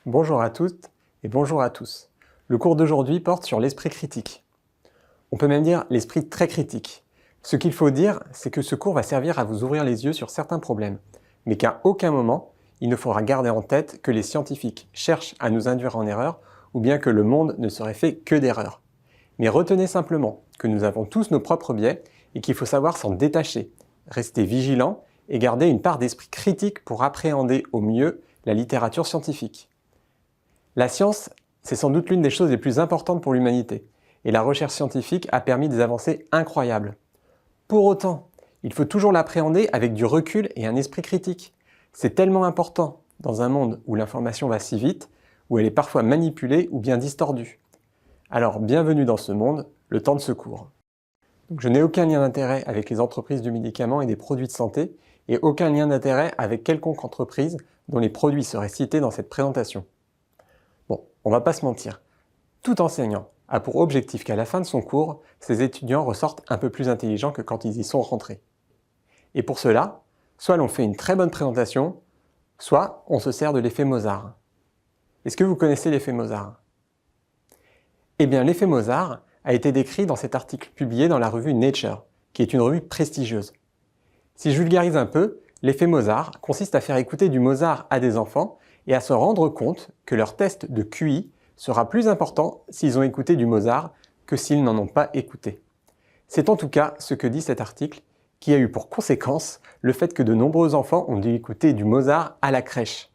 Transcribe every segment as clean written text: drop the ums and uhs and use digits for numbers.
Bonjour à toutes et bonjour à tous. Le cours d'aujourd'hui porte sur l'esprit critique. On peut même dire l'esprit très critique. Ce qu'il faut dire, c'est que ce cours va servir à vous ouvrir les yeux sur certains problèmes, mais qu'à aucun moment, il ne faudra garder en tête que les scientifiques cherchent à nous induire en erreur ou bien que le monde ne serait fait que d'erreurs. Mais retenez simplement que nous avons tous nos propres biais et qu'il faut savoir s'en détacher, rester vigilant et garder une part d'esprit critique pour appréhender au mieux la littérature scientifique. La science, c'est sans doute l'une des choses les plus importantes pour l'humanité, et la recherche scientifique a permis des avancées incroyables. Pour autant, il faut toujours l'appréhender avec du recul et un esprit critique. C'est tellement important dans un monde où l'information va si vite, où elle est parfois manipulée ou bien distordue. Alors, bienvenue dans ce monde, le temps de secours. Je n'ai aucun lien d'intérêt avec les entreprises du médicament et des produits de santé, et aucun lien d'intérêt avec quelconque entreprise dont les produits seraient cités dans cette présentation. Bon, on va pas se mentir, tout enseignant a pour objectif qu'à la fin de son cours, ses étudiants ressortent un peu plus intelligents que quand ils y sont rentrés. Et pour cela, soit l'on fait une très bonne présentation, soit on se sert de l'effet Mozart. Est-ce que vous connaissez l'effet Mozart? Eh bien, l'effet Mozart a été décrit dans cet article publié dans la revue Nature, qui est une revue prestigieuse. Si je vulgarise un peu, l'effet Mozart consiste à faire écouter du Mozart à des enfants et à se rendre compte que leur test de QI sera plus important s'ils ont écouté du Mozart que s'ils n'en ont pas écouté. C'est en tout cas ce que dit cet article, qui a eu pour conséquence le fait que de nombreux enfants ont dû écouter du Mozart à la crèche.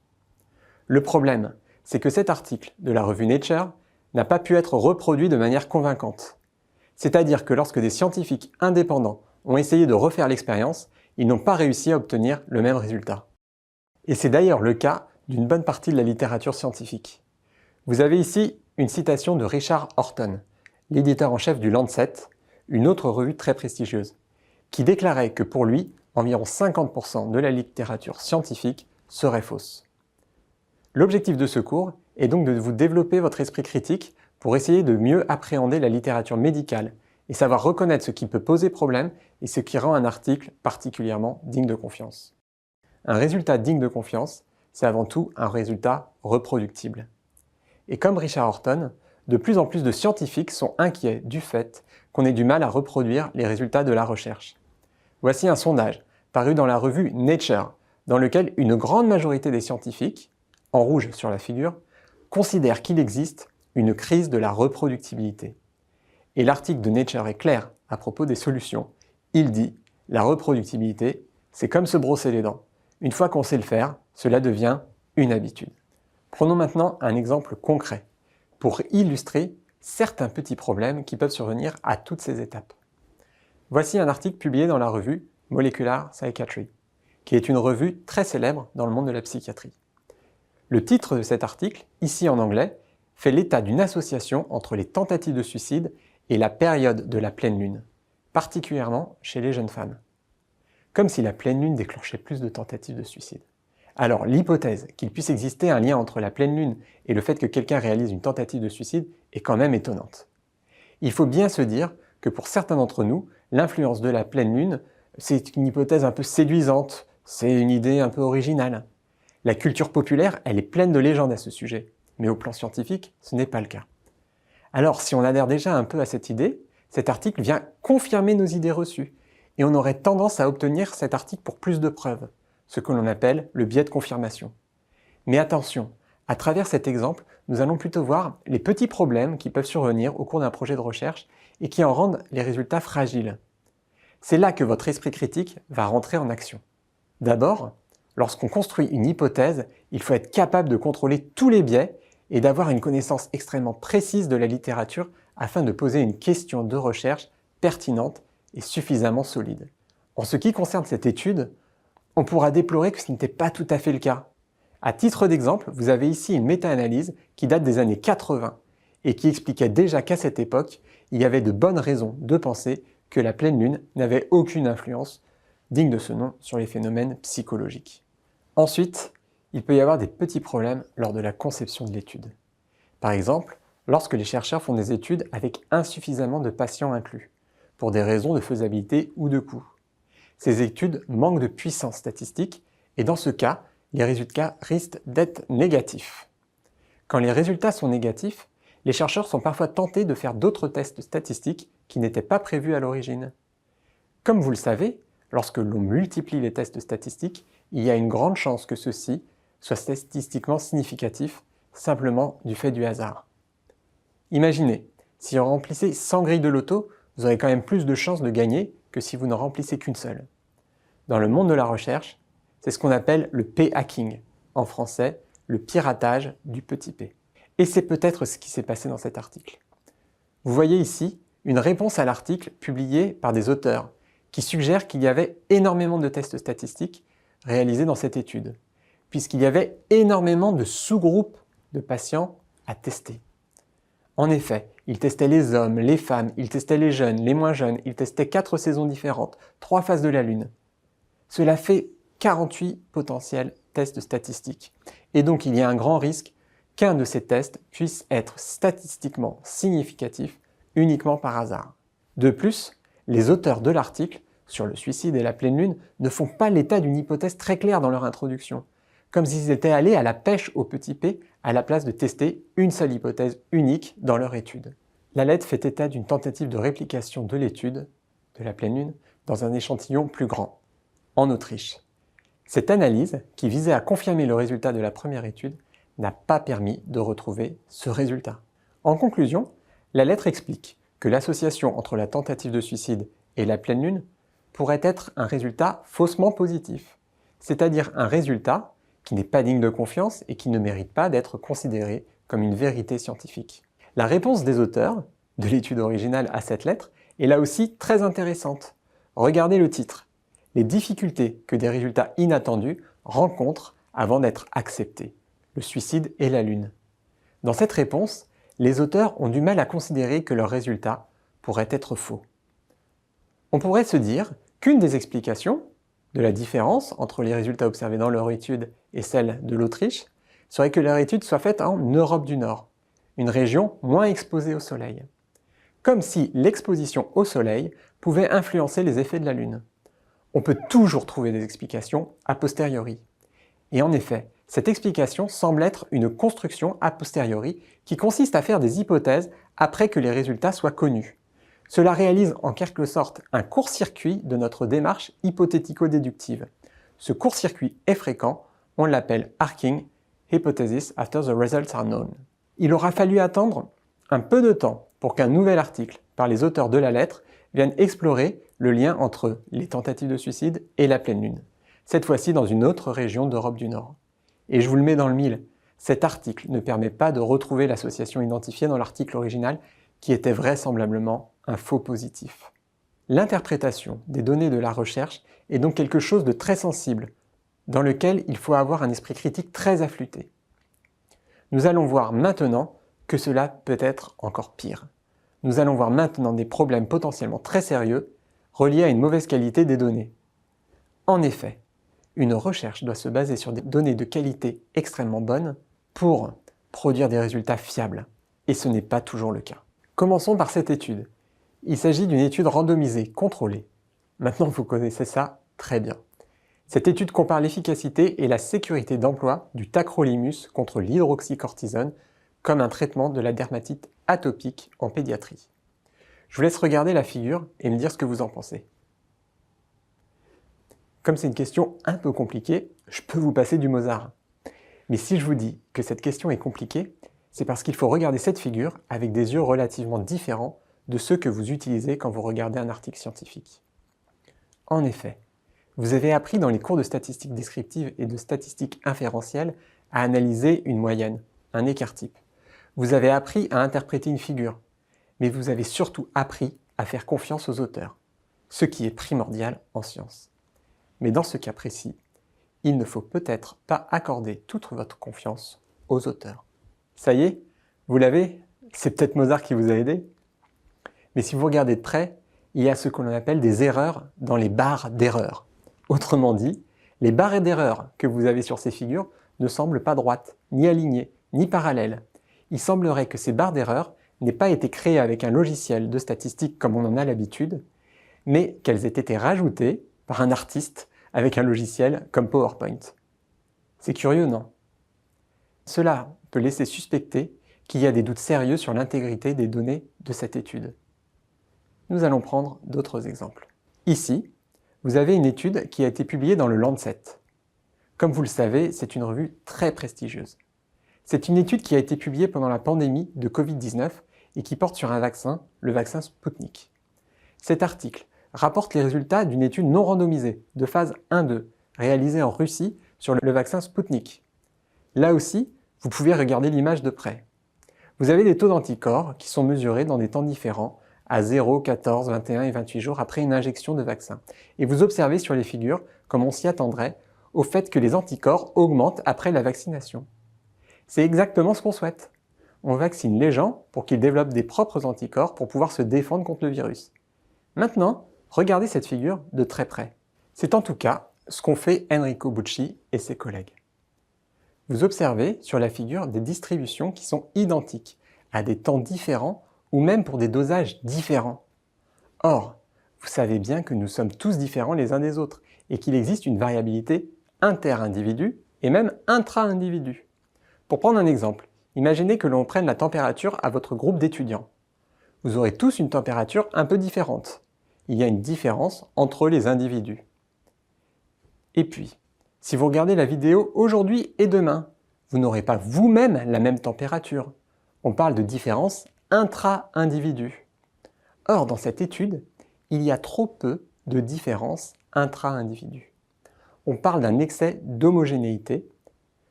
Le problème, c'est que cet article de la revue Nature n'a pas pu être reproduit de manière convaincante. C'est-à-dire que lorsque des scientifiques indépendants ont essayé de refaire l'expérience, ils n'ont pas réussi à obtenir le même résultat. Et c'est d'ailleurs le cas d'une bonne partie de la littérature scientifique. Vous avez ici une citation de Richard Horton, l'éditeur en chef du Lancet, une autre revue très prestigieuse, qui déclarait que pour lui, environ 50% de la littérature scientifique serait fausse. L'objectif de ce cours est donc de vous développer votre esprit critique pour essayer de mieux appréhender la littérature médicale et savoir reconnaître ce qui peut poser problème et ce qui rend un article particulièrement digne de confiance. Un résultat digne de confiance, c'est avant tout un résultat reproductible. Et comme Richard Horton, de plus en plus de scientifiques sont inquiets du fait qu'on ait du mal à reproduire les résultats de la recherche. Voici un sondage paru dans la revue Nature, dans lequel une grande majorité des scientifiques, en rouge sur la figure, considèrent qu'il existe une crise de la reproductibilité. Et l'article de Nature est clair à propos des solutions. Il dit « La reproductibilité, c'est comme se brosser les dents. Une fois qu'on sait le faire, cela devient une habitude. » Prenons maintenant un exemple concret pour illustrer certains petits problèmes qui peuvent survenir à toutes ces étapes. Voici un article publié dans la revue Molecular Psychiatry, qui est une revue très célèbre dans le monde de la psychiatrie. Le titre de cet article, ici en anglais, fait l'état d'une association entre les tentatives de suicide et la période de la pleine lune, particulièrement chez les jeunes femmes. Comme si la pleine lune déclenchait plus de tentatives de suicide. Alors l'hypothèse qu'il puisse exister un lien entre la pleine lune et le fait que quelqu'un réalise une tentative de suicide est quand même étonnante. Il faut bien se dire que pour certains d'entre nous, l'influence de la pleine lune, c'est une hypothèse un peu séduisante, c'est une idée un peu originale. La culture populaire, elle est pleine de légendes à ce sujet, mais au plan scientifique, ce n'est pas le cas. Alors si on adhère déjà un peu à cette idée, cet article vient confirmer nos idées reçues, et on aurait tendance à obtenir cet article pour plus de preuves, ce que l'on appelle le biais de confirmation. Mais attention, à travers cet exemple, nous allons plutôt voir les petits problèmes qui peuvent survenir au cours d'un projet de recherche et qui en rendent les résultats fragiles. C'est là que votre esprit critique va rentrer en action. D'abord, lorsqu'on construit une hypothèse, il faut être capable de contrôler tous les biais et d'avoir une connaissance extrêmement précise de la littérature afin de poser une question de recherche pertinente et suffisamment solide. En ce qui concerne cette étude, on pourra déplorer que ce n'était pas tout à fait le cas. À titre d'exemple, vous avez ici une méta-analyse qui date des années 80 et qui expliquait déjà qu'à cette époque, il y avait de bonnes raisons de penser que la pleine lune n'avait aucune influence digne de ce nom sur les phénomènes psychologiques. Ensuite, il peut y avoir des petits problèmes lors de la conception de l'étude. Par exemple, lorsque les chercheurs font des études avec insuffisamment de patients inclus, pour des raisons de faisabilité ou de coût. Ces études manquent de puissance statistique et dans ce cas, les résultats risquent d'être négatifs. Quand les résultats sont négatifs, les chercheurs sont parfois tentés de faire d'autres tests statistiques qui n'étaient pas prévus à l'origine. Comme vous le savez, lorsque l'on multiplie les tests statistiques, il y a une grande chance que ceux-ci soient statistiquement significatifs, simplement du fait du hasard. Imaginez, si on remplissait 100 grilles de loto, vous aurez quand même plus de chances de gagner que si vous n'en remplissez qu'une seule. Dans le monde de la recherche, c'est ce qu'on appelle le p-hacking, en français, le piratage du petit p. Et c'est peut-être ce qui s'est passé dans cet article. Vous voyez ici une réponse à l'article publié par des auteurs qui suggèrent qu'il y avait énormément de tests statistiques réalisés dans cette étude, puisqu'il y avait énormément de sous-groupes de patients à tester. En effet, ils testaient les hommes, les femmes, ils testaient les jeunes, les moins jeunes, ils testaient 4 saisons différentes, 3 phases de la Lune. Cela fait 48 potentiels tests statistiques. Et donc il y a un grand risque qu'un de ces tests puisse être statistiquement significatif uniquement par hasard. De plus, les auteurs de l'article sur le suicide et la pleine lune ne font pas l'état d'une hypothèse très claire dans leur introduction, comme s'ils étaient allés à la pêche au petit p à la place de tester une seule hypothèse unique dans leur étude. La lettre fait état d'une tentative de réplication de l'étude de la pleine lune dans un échantillon plus grand, en Autriche. Cette analyse, qui visait à confirmer le résultat de la première étude, n'a pas permis de retrouver ce résultat. En conclusion, la lettre explique que l'association entre la tentative de suicide et la pleine lune pourrait être un résultat faussement positif, c'est-à-dire un résultat qui n'est pas digne de confiance et qui ne mérite pas d'être considéré comme une vérité scientifique. La réponse des auteurs de l'étude originale à cette lettre est là aussi très intéressante. Regardez le titre. Les difficultés que des résultats inattendus rencontrent avant d'être acceptés. Le suicide et la Lune. Dans cette réponse, les auteurs ont du mal à considérer que leurs résultats pourraient être faux. On pourrait se dire qu'une des explications de la différence entre les résultats observés dans leur étude et celle de l'Autriche serait que leur étude soit faite en Europe du Nord, une région moins exposée au Soleil. Comme si l'exposition au Soleil pouvait influencer les effets de la Lune. On peut toujours trouver des explications a posteriori. Et en effet, cette explication semble être une construction a posteriori qui consiste à faire des hypothèses après que les résultats soient connus. Cela réalise en quelque sorte un court-circuit de notre démarche hypothético-déductive. Ce court-circuit est fréquent, on l'appelle arcing hypothesis after the results are known. Il aura fallu attendre un peu de temps pour qu'un nouvel article par les auteurs de la lettre vienne explorer le lien entre les tentatives de suicide et la pleine lune, cette fois-ci dans une autre région d'Europe du Nord. Et je vous le mets dans le mille, cet article ne permet pas de retrouver l'association identifiée dans l'article original qui était vraisemblablement un faux positif. L'interprétation des données de la recherche est donc quelque chose de très sensible, dans lequel il faut avoir un esprit critique très affûté. Nous allons voir maintenant que cela peut être encore pire. Nous allons voir maintenant des problèmes potentiellement très sérieux reliés à une mauvaise qualité des données. En effet, une recherche doit se baser sur des données de qualité extrêmement bonne pour produire des résultats fiables, et ce n'est pas toujours le cas. Commençons par cette étude. Il s'agit d'une étude randomisée, contrôlée. Maintenant, vous connaissez ça très bien. Cette étude compare l'efficacité et la sécurité d'emploi du tacrolimus contre l'hydroxycortisone comme un traitement de la dermatite atopique en pédiatrie. Je vous laisse regarder la figure et me dire ce que vous en pensez. Comme c'est une question un peu compliquée, je peux vous passer du Mozart. Mais si je vous dis que cette question est compliquée, c'est parce qu'il faut regarder cette figure avec des yeux relativement différents de ceux que vous utilisez quand vous regardez un article scientifique. En effet, vous avez appris dans les cours de statistique descriptive et de statistique inférentielle à analyser une moyenne, un écart type. Vous avez appris à interpréter une figure, mais vous avez surtout appris à faire confiance aux auteurs, ce qui est primordial en sciences. Mais dans ce cas précis, il ne faut peut-être pas accorder toute votre confiance aux auteurs. Ça y est, vous l'avez? C'est peut-être Mozart qui vous a aidé? Mais si vous regardez de près, il y a ce que l'on appelle des erreurs dans les barres d'erreur. Autrement dit, les barres d'erreur que vous avez sur ces figures ne semblent pas droites, ni alignées, ni parallèles. Il semblerait que ces barres d'erreur n'aient pas été créées avec un logiciel de statistique comme on en a l'habitude, mais qu'elles aient été rajoutées par un artiste avec un logiciel comme PowerPoint. C'est curieux, non? Cela peut laisser suspecter qu'il y a des doutes sérieux sur l'intégrité des données de cette étude. Nous allons prendre d'autres exemples. Ici, vous avez une étude qui a été publiée dans le Lancet. Comme vous le savez, c'est une revue très prestigieuse. C'est une étude qui a été publiée pendant la pandémie de Covid-19 et qui porte sur un vaccin, le vaccin Sputnik. Cet article rapporte les résultats d'une étude non randomisée de phase 1-2, réalisée en Russie sur le vaccin Sputnik. Là aussi, vous pouvez regarder l'image de près. Vous avez des taux d'anticorps qui sont mesurés dans des temps différents, à 0, 14, 21 et 28 jours après une injection de vaccin. Et vous observez sur les figures, comme on s'y attendrait, au fait que les anticorps augmentent après la vaccination. C'est exactement ce qu'on souhaite. On vaccine les gens pour qu'ils développent des propres anticorps pour pouvoir se défendre contre le virus. Maintenant, regardez cette figure de très près. C'est en tout cas ce qu'ont fait Enrico Bucci et ses collègues. Vous observez sur la figure des distributions qui sont identiques, à des temps différents ou même pour des dosages différents. Or, vous savez bien que nous sommes tous différents les uns des autres et qu'il existe une variabilité inter-individu et même intra-individu. Pour prendre un exemple, imaginez que l'on prenne la température à votre groupe d'étudiants. Vous aurez tous une température un peu différente. Il y a une différence entre les individus. Et puis, si vous regardez la vidéo aujourd'hui et demain, vous n'aurez pas vous-même la même température. On parle de différence intra-individu. Or, dans cette étude, il y a trop peu de différences intra-individu. On parle d'un excès d'homogénéité.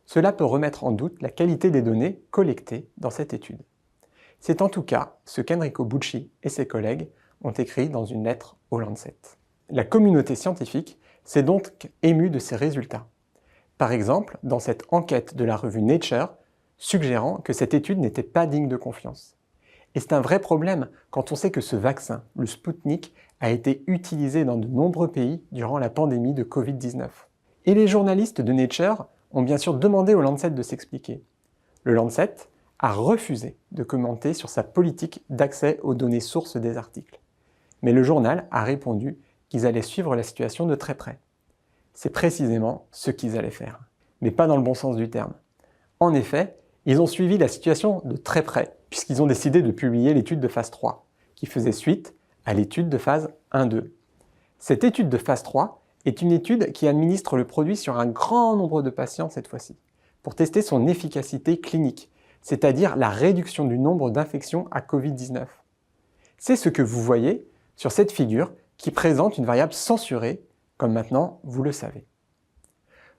Cela peut remettre en doute la qualité des données collectées dans cette étude. C'est en tout cas ce qu'Enrico Bucci et ses collègues ont écrit dans une lettre au Lancet. La communauté scientifique s'est donc émue de ces résultats. Par exemple, dans cette enquête de la revue Nature, suggérant que cette étude n'était pas digne de confiance. Et c'est un vrai problème quand on sait que ce vaccin, le Sputnik, a été utilisé dans de nombreux pays durant la pandémie de Covid-19. Et les journalistes de Nature ont bien sûr demandé au Lancet de s'expliquer. Le Lancet a refusé de commenter sur sa politique d'accès aux données sources des articles. Mais le journal a répondu qu'ils allaient suivre la situation de très près. C'est précisément ce qu'ils allaient faire, mais pas dans le bon sens du terme. En effet, ils ont suivi la situation de très près, puisqu'ils ont décidé de publier l'étude de phase 3, qui faisait suite à l'étude de phase 1-2. Cette étude de phase 3 est une étude qui administre le produit sur un grand nombre de patients cette fois-ci, pour tester son efficacité clinique, c'est-à-dire la réduction du nombre d'infections à Covid-19. C'est ce que vous voyez sur cette figure qui présente une variable censurée, comme maintenant vous le savez.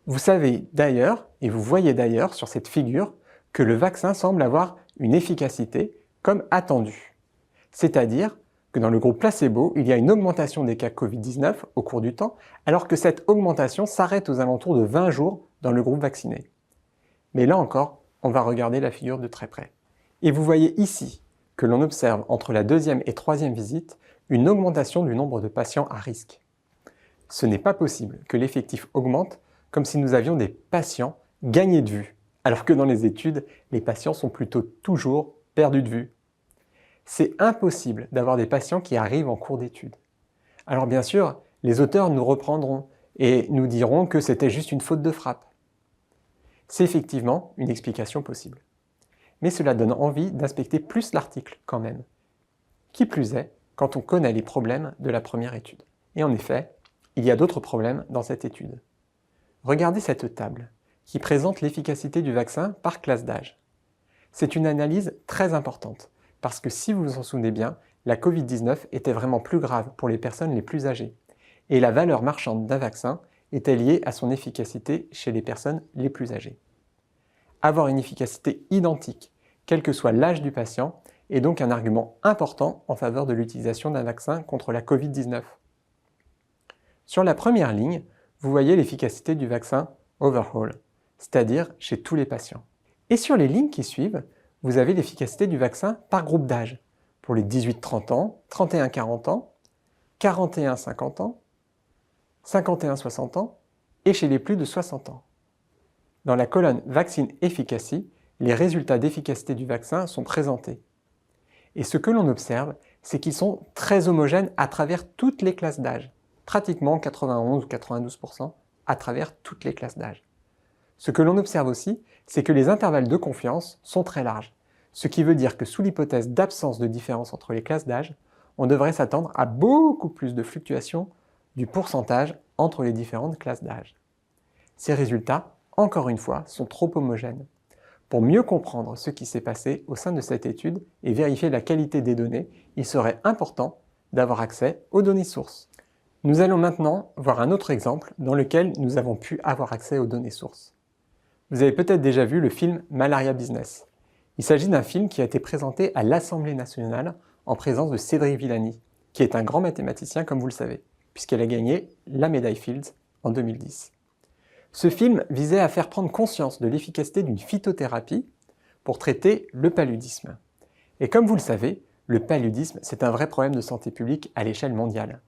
Vous savez d'ailleurs, et vous voyez d'ailleurs sur cette figure, que le vaccin semble avoir une efficacité comme attendu. C'est-à-dire que dans le groupe placebo, il y a une augmentation des cas Covid-19 au cours du temps, alors que cette augmentation s'arrête aux alentours de 20 jours dans le groupe vacciné. Mais là encore, on va regarder la figure de très près. Et vous voyez ici que l'on observe entre la deuxième et troisième visite une augmentation du nombre de patients à risque. Ce n'est pas possible que l'effectif augmente comme si nous avions des patients gagnés de vue, alors que dans les études, les patients sont plutôt toujours perdus de vue. C'est impossible d'avoir des patients qui arrivent en cours d'étude. Alors bien sûr, les auteurs nous reprendront et nous diront que c'était juste une faute de frappe. C'est effectivement une explication possible. Mais cela donne envie d'inspecter plus l'article quand même. Qui plus est, quand on connaît les problèmes de la première étude. Et en effet, il y a d'autres problèmes dans cette étude. Regardez cette table, qui présente l'efficacité du vaccin par classe d'âge. C'est une analyse très importante, parce que si vous vous en souvenez bien, la Covid-19 était vraiment plus grave pour les personnes les plus âgées, et la valeur marchande d'un vaccin était liée à son efficacité chez les personnes les plus âgées. Avoir une efficacité identique, quel que soit l'âge du patient, est donc un argument important en faveur de l'utilisation d'un vaccin contre la Covid-19. Sur la première ligne, vous voyez l'efficacité du vaccin overall, c'est-à-dire chez tous les patients. Et sur les lignes qui suivent, vous avez l'efficacité du vaccin par groupe d'âge, pour les 18-30 ans, 31-40 ans, 41-50 ans, 51-60 ans et chez les plus de 60 ans. Dans la colonne Vaccine Efficacy, les résultats d'efficacité du vaccin sont présentés. Et ce que l'on observe, c'est qu'ils sont très homogènes à travers toutes les classes d'âge, pratiquement 91 ou 92% à travers toutes les classes d'âge. Ce que l'on observe aussi, c'est que les intervalles de confiance sont très larges, ce qui veut dire que sous l'hypothèse d'absence de différence entre les classes d'âge, on devrait s'attendre à beaucoup plus de fluctuations du pourcentage entre les différentes classes d'âge. Ces résultats, encore une fois, sont trop homogènes. Pour mieux comprendre ce qui s'est passé au sein de cette étude et vérifier la qualité des données, il serait important d'avoir accès aux données sources. Nous allons maintenant voir un autre exemple dans lequel nous avons pu avoir accès aux données sources. Vous avez peut-être déjà vu le film Malaria Business. Il s'agit d'un film qui a été présenté à l'Assemblée nationale en présence de Cédric Villani, qui est un grand mathématicien comme vous le savez, puisqu'elle a gagné la médaille Fields en 2010. Ce film visait à faire prendre conscience de l'efficacité d'une phytothérapie pour traiter le paludisme. Et comme vous le savez, le paludisme, c'est un vrai problème de santé publique à l'échelle mondiale.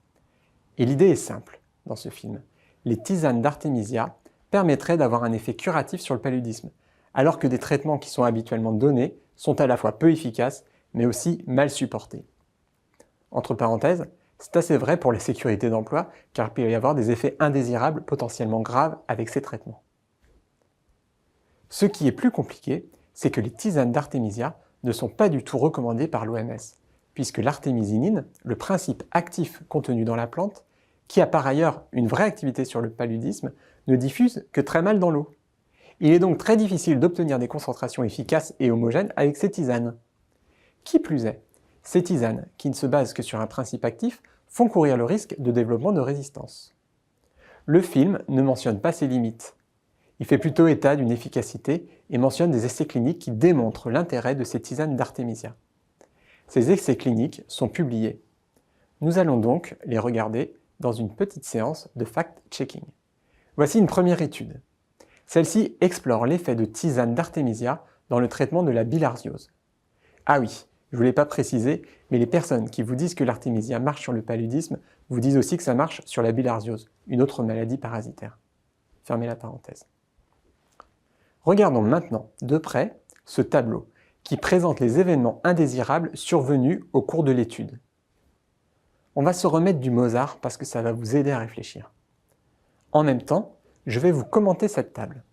Et l'idée est simple dans ce film. Les tisanes d'artémisia permettraient d'avoir un effet curatif sur le paludisme, alors que des traitements qui sont habituellement donnés sont à la fois peu efficaces, mais aussi mal supportés. Entre parenthèses, c'est assez vrai pour la sécurité d'emploi, car il peut y avoir des effets indésirables potentiellement graves avec ces traitements. Ce qui est plus compliqué, c'est que les tisanes d'artémisia ne sont pas du tout recommandées par l'OMS, puisque l'artémisinine, le principe actif contenu dans la plante, qui a par ailleurs une vraie activité sur le paludisme, ne diffuse que très mal dans l'eau. Il est donc très difficile d'obtenir des concentrations efficaces et homogènes avec ces tisanes. Qui plus est, ces tisanes, qui ne se basent que sur un principe actif, font courir le risque de développement de résistance. Le film ne mentionne pas ces limites. Il fait plutôt état d'une efficacité et mentionne des essais cliniques qui démontrent l'intérêt de ces tisanes d'artémisia. Ces essais cliniques sont publiés. Nous allons donc les regarder dans une petite séance de fact-checking. Voici une première étude. Celle-ci explore l'effet de tisane d'artémisia dans le traitement de la bilharziose. Ah oui, je ne vous l'ai pas précisé, mais les personnes qui vous disent que l'artémisia marche sur le paludisme vous disent aussi que ça marche sur la bilharziose, une autre maladie parasitaire. Fermez la parenthèse. Regardons maintenant de près ce tableau qui présente les événements indésirables survenus au cours de l'étude. On va se remettre du Mozart parce que ça va vous aider à réfléchir. En même temps, je vais vous commenter cette table.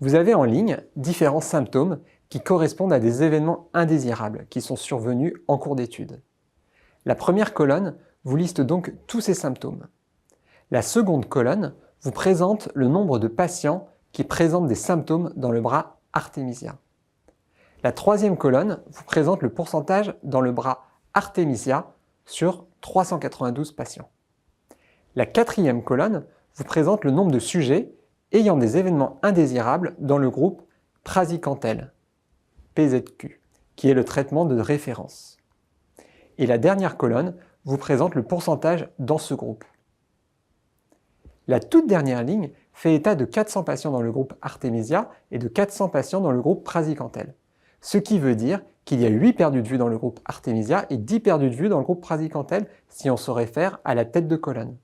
Vous avez en ligne différents symptômes qui correspondent à des événements indésirables qui sont survenus en cours d'étude. La première colonne vous liste donc tous ces symptômes. La seconde colonne vous présente le nombre de patients qui présentent des symptômes dans le bras artémisien. La troisième colonne vous présente le pourcentage dans le bras artémisia sur 392 patients. La quatrième colonne vous présente le nombre de sujets ayant des événements indésirables dans le groupe praziquantel, PZQ, qui est le traitement de référence. Et la dernière colonne vous présente le pourcentage dans ce groupe. La toute dernière ligne fait état de 400 patients dans le groupe artémisia et de 400 patients dans le groupe praziquantel. Ce qui veut dire qu'il y a 8 perdus de vue dans le groupe artémisia et 10 perdus de vue dans le groupe praziquantel si on se réfère à la tête de colonne.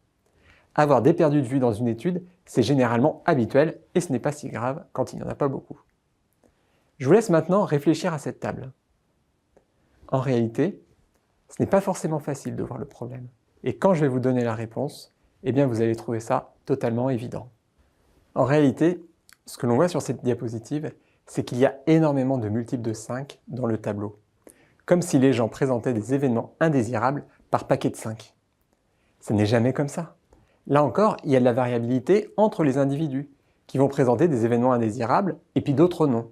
Avoir des perdus de vue dans une étude, c'est généralement habituel et ce n'est pas si grave quand il n'y en a pas beaucoup. Je vous laisse maintenant réfléchir à cette table. En réalité, ce n'est pas forcément facile de voir le problème. Et quand je vais vous donner la réponse, eh bien vous allez trouver ça totalement évident. En réalité, ce que l'on voit sur cette diapositive, c'est qu'il y a énormément de multiples de 5 dans le tableau, comme si les gens présentaient des événements indésirables par paquet de 5. Ce n'est jamais comme ça. Là encore, il y a de la variabilité entre les individus, qui vont présenter des événements indésirables et puis d'autres non.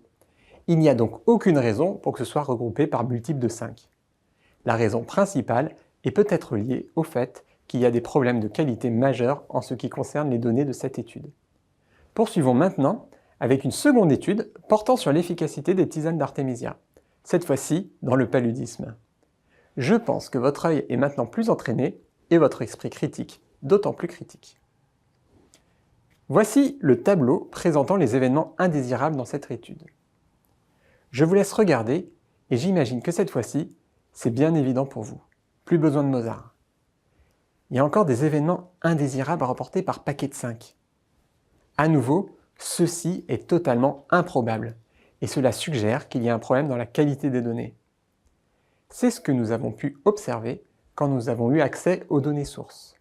Il n'y a donc aucune raison pour que ce soit regroupé par multiples de 5. La raison principale est peut-être liée au fait qu'il y a des problèmes de qualité majeurs en ce qui concerne les données de cette étude. Poursuivons maintenant avec une seconde étude portant sur l'efficacité des tisanes d'artémisia, cette fois-ci dans le paludisme. Je pense que votre œil est maintenant plus entraîné et votre esprit critique d'autant plus critique. Voici le tableau présentant les événements indésirables dans cette étude. Je vous laisse regarder et j'imagine que cette fois-ci, c'est bien évident pour vous. Plus besoin de Mozart. Il y a encore des événements indésirables rapportés par paquet de 5. À nouveau, ceci est totalement improbable et cela suggère qu'il y a un problème dans la qualité des données. C'est ce que nous avons pu observer quand nous avons eu accès aux données sources.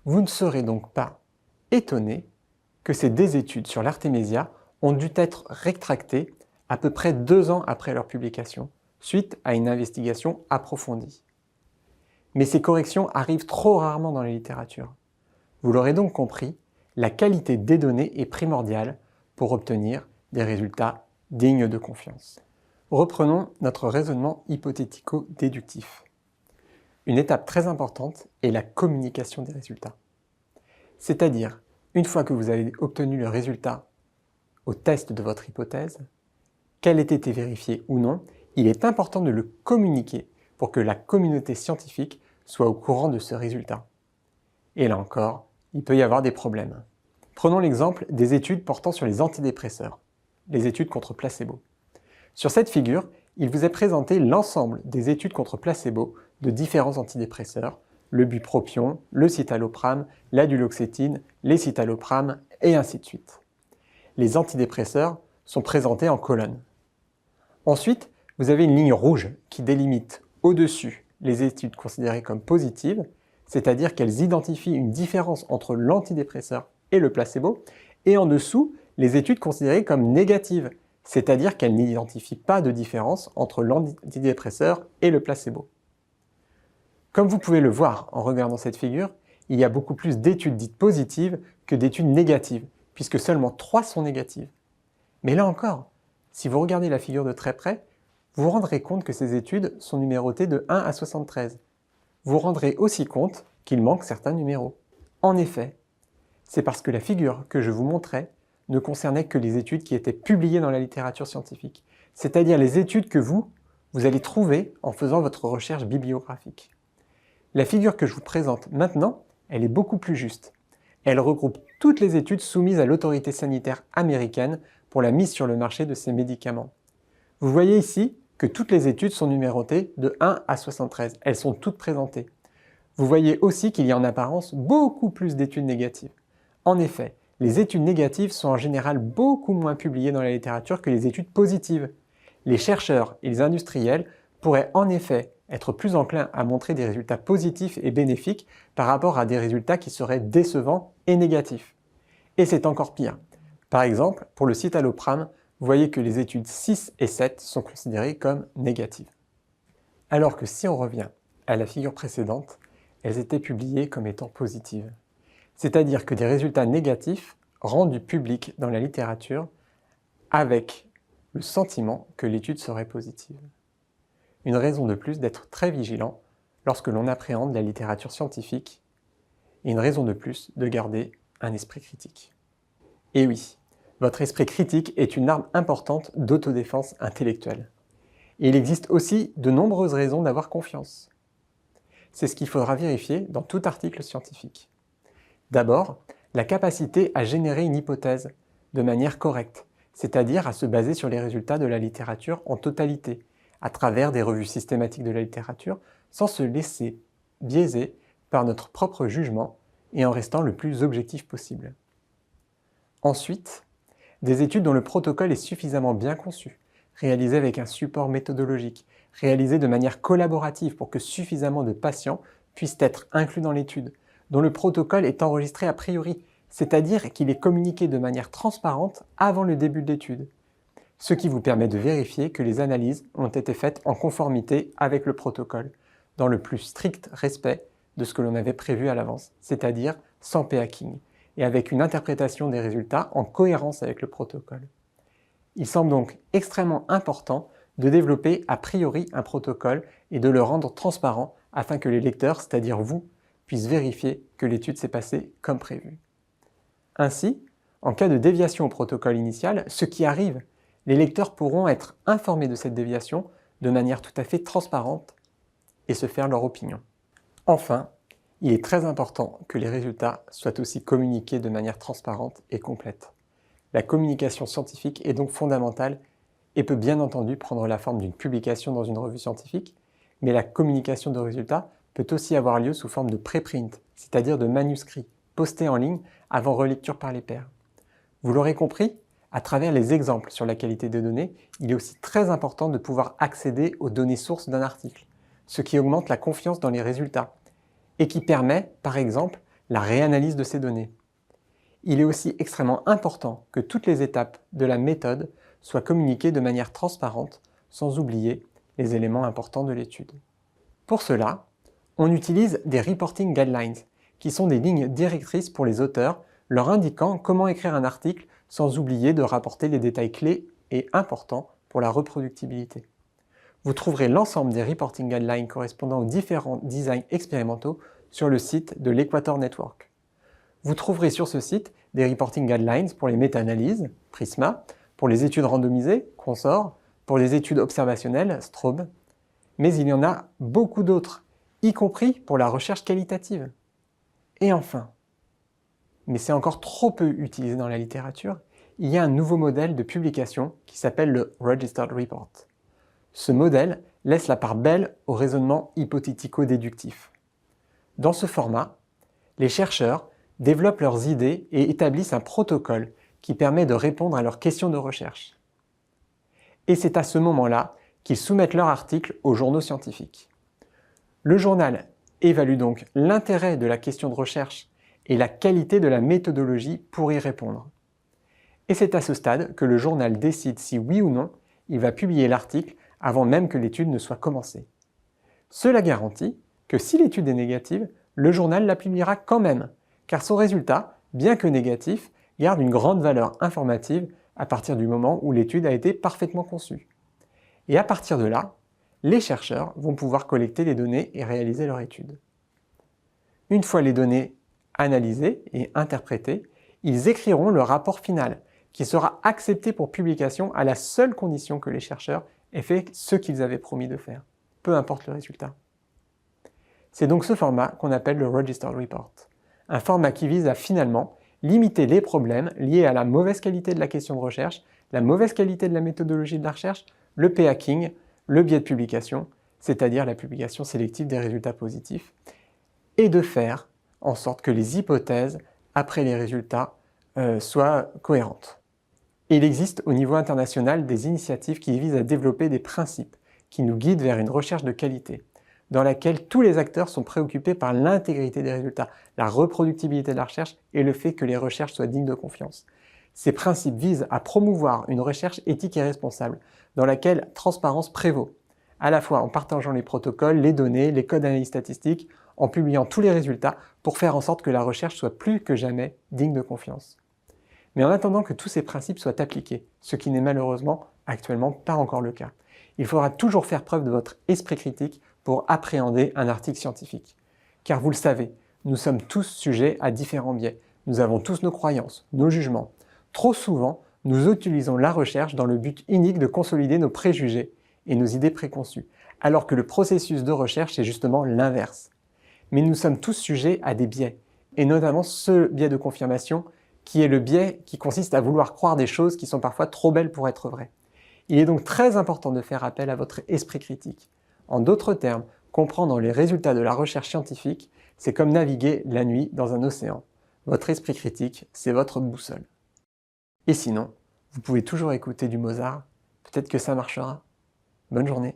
Vous ne serez donc pas étonné que ces études sur l'artémisia ont dû être rétractées à peu près 2 ans après leur publication, suite à une investigation approfondie. Mais ces corrections arrivent trop rarement dans la littérature. Vous l'aurez donc compris, la qualité des données est primordiale pour obtenir des résultats dignes de confiance. Reprenons notre raisonnement hypothético-déductif. Une étape très importante est la communication des résultats. C'est-à-dire, une fois que vous avez obtenu le résultat au test de votre hypothèse, qu'elle ait été vérifiée ou non, il est important de le communiquer pour que la communauté scientifique soit au courant de ce résultat. Et là encore, il peut y avoir des problèmes. Prenons l'exemple des études portant sur les antidépresseurs, les études contre placebo. Sur cette figure, il vous est présenté l'ensemble des études contre placebo de différents antidépresseurs, le bupropion, le citalopram, la duloxétine, les citalopram, et ainsi de suite. Les antidépresseurs sont présentés en colonne. Ensuite, vous avez une ligne rouge qui délimite au-dessus les études considérées comme positives, c'est-à-dire qu'elles identifient une différence entre l'antidépresseur et le placebo, et en dessous, les études considérées comme négatives, c'est-à-dire qu'elles n'identifient pas de différence entre l'antidépresseur et le placebo. Comme vous pouvez le voir en regardant cette figure, il y a beaucoup plus d'études dites positives que d'études négatives, puisque seulement 3 sont négatives. Mais là encore, si vous regardez la figure de très près, vous vous rendrez compte que ces études sont numérotées de 1 à 73. Vous vous rendrez aussi compte qu'il manque certains numéros. En effet, c'est parce que la figure que je vous montrais ne concernait que les études qui étaient publiées dans la littérature scientifique, c'est-à-dire les études que vous allez trouver en faisant votre recherche bibliographique. La figure que je vous présente maintenant, elle est beaucoup plus juste. Elle regroupe toutes les études soumises à l'autorité sanitaire américaine pour la mise sur le marché de ces médicaments. Vous voyez ici que toutes les études sont numérotées de 1 à 73. Elles sont toutes présentées. Vous voyez aussi qu'il y a en apparence beaucoup plus d'études négatives. En effet, les études négatives sont en général beaucoup moins publiées dans la littérature que les études positives. Les chercheurs et les industriels pourraient en effet être plus enclins à montrer des résultats positifs et bénéfiques par rapport à des résultats qui seraient décevants et négatifs. Et c'est encore pire. Par exemple, pour le citalopram, vous voyez que les études 6 et 7 sont considérées comme négatives. Alors que si on revient à la figure précédente, elles étaient publiées comme étant positives. C'est-à-dire que des résultats négatifs rendus publics dans la littérature avec le sentiment que l'étude serait positive. Une raison de plus d'être très vigilant lorsque l'on appréhende la littérature scientifique et une raison de plus de garder un esprit critique. Et oui, votre esprit critique est une arme importante d'autodéfense intellectuelle. Et il existe aussi de nombreuses raisons d'avoir confiance. C'est ce qu'il faudra vérifier dans tout article scientifique. D'abord, la capacité à générer une hypothèse de manière correcte, c'est-à-dire à se baser sur les résultats de la littérature en totalité, à travers des revues systématiques de la littérature, sans se laisser biaiser par notre propre jugement et en restant le plus objectif possible. Ensuite, des études dont le protocole est suffisamment bien conçu, réalisé avec un support méthodologique, réalisé de manière collaborative pour que suffisamment de patients puissent être inclus dans l'étude, dont le protocole est enregistré a priori, c'est-à-dire qu'il est communiqué de manière transparente avant le début de l'étude, ce qui vous permet de vérifier que les analyses ont été faites en conformité avec le protocole, dans le plus strict respect de ce que l'on avait prévu à l'avance, c'est-à-dire sans p-hacking, et avec une interprétation des résultats en cohérence avec le protocole. Il semble donc extrêmement important de développer a priori un protocole et de le rendre transparent afin que les lecteurs, c'est-à-dire vous, puissent vérifier que l'étude s'est passée comme prévu. Ainsi, en cas de déviation au protocole initial, ce qui arrive, les lecteurs pourront être informés de cette déviation de manière tout à fait transparente et se faire leur opinion. Enfin, il est très important que les résultats soient aussi communiqués de manière transparente et complète. La communication scientifique est donc fondamentale et peut bien entendu prendre la forme d'une publication dans une revue scientifique, mais la communication de résultats peut aussi avoir lieu sous forme de préprint, c'est-à-dire de manuscrits, postés en ligne avant relecture par les pairs. Vous l'aurez compris, à travers les exemples sur la qualité des données, il est aussi très important de pouvoir accéder aux données sources d'un article, ce qui augmente la confiance dans les résultats et qui permet, par exemple, la réanalyse de ces données. il est aussi extrêmement important que toutes les étapes de la méthode soient communiquées de manière transparente, sans oublier les éléments importants de l'étude. Pour cela, on utilise des reporting guidelines, qui sont des lignes directrices pour les auteurs, leur indiquant comment écrire un article sans oublier de rapporter les détails clés et importants pour la reproductibilité. Vous trouverez l'ensemble des reporting guidelines correspondant aux différents designs expérimentaux sur le site de l'Equator Network. Vous trouverez sur ce site des reporting guidelines pour les méta-analyses, Prisma, pour les études randomisées, Consort, pour les études observationnelles, Strobe, mais il y en a beaucoup d'autres, y compris pour la recherche qualitative. Et enfin, mais c'est encore trop peu utilisé dans la littérature, il y a un nouveau modèle de publication qui s'appelle le Registered Report. Ce modèle laisse la part belle au raisonnement hypothético-déductif. Dans ce format, les chercheurs développent leurs idées et établissent un protocole qui permet de répondre à leurs questions de recherche. Et c'est à ce moment-là qu'ils soumettent leur article aux journaux scientifiques. Le journal évalue donc l'intérêt de la question de recherche et la qualité de la méthodologie pour y répondre. Et c'est à ce stade que le journal décide si oui ou non il va publier l'article avant même que l'étude ne soit commencée. Cela garantit que si l'étude est négative, le journal la publiera quand même, car son résultat, bien que négatif, garde une grande valeur informative à partir du moment où l'étude a été parfaitement conçue. Et à partir de là, les chercheurs vont pouvoir collecter les données et réaliser leur étude. Une fois les données analysées et interprétées, ils écriront le rapport final, qui sera accepté pour publication à la seule condition que les chercheurs aient fait ce qu'ils avaient promis de faire, peu importe le résultat. C'est donc ce format qu'on appelle le Registered Report, un format qui vise à finalement limiter les problèmes liés à la mauvaise qualité de la question de recherche, la mauvaise qualité de la méthodologie de la recherche, le p-hacking, le biais de publication, c'est-à-dire la publication sélective des résultats positifs, et de faire en sorte que les hypothèses après les résultats soient cohérentes. Il existe au niveau international des initiatives qui visent à développer des principes qui nous guident vers une recherche de qualité, dans laquelle tous les acteurs sont préoccupés par l'intégrité des résultats, la reproductibilité de la recherche et le fait que les recherches soient dignes de confiance. Ces principes visent à promouvoir une recherche éthique et responsable, dans laquelle transparence prévaut, à la fois en partageant les protocoles, les données, les codes d'analyse statistique, en publiant tous les résultats pour faire en sorte que la recherche soit plus que jamais digne de confiance. Mais en attendant que tous ces principes soient appliqués, ce qui n'est malheureusement actuellement pas encore le cas, il faudra toujours faire preuve de votre esprit critique pour appréhender un article scientifique. Car vous le savez, nous sommes tous sujets à différents biais. Nous avons tous nos croyances, nos jugements. Trop souvent, nous utilisons la recherche dans le but unique de consolider nos préjugés et nos idées préconçues, alors que le processus de recherche est justement l'inverse. Mais nous sommes tous sujets à des biais, et notamment ce biais de confirmation qui est le biais qui consiste à vouloir croire des choses qui sont parfois trop belles pour être vraies. Il est donc très important de faire appel à votre esprit critique. En d'autres termes, comprendre les résultats de la recherche scientifique, c'est comme naviguer la nuit dans un océan. Votre esprit critique, c'est votre boussole. Et sinon, vous pouvez toujours écouter du Mozart, peut-être que ça marchera. Bonne journée.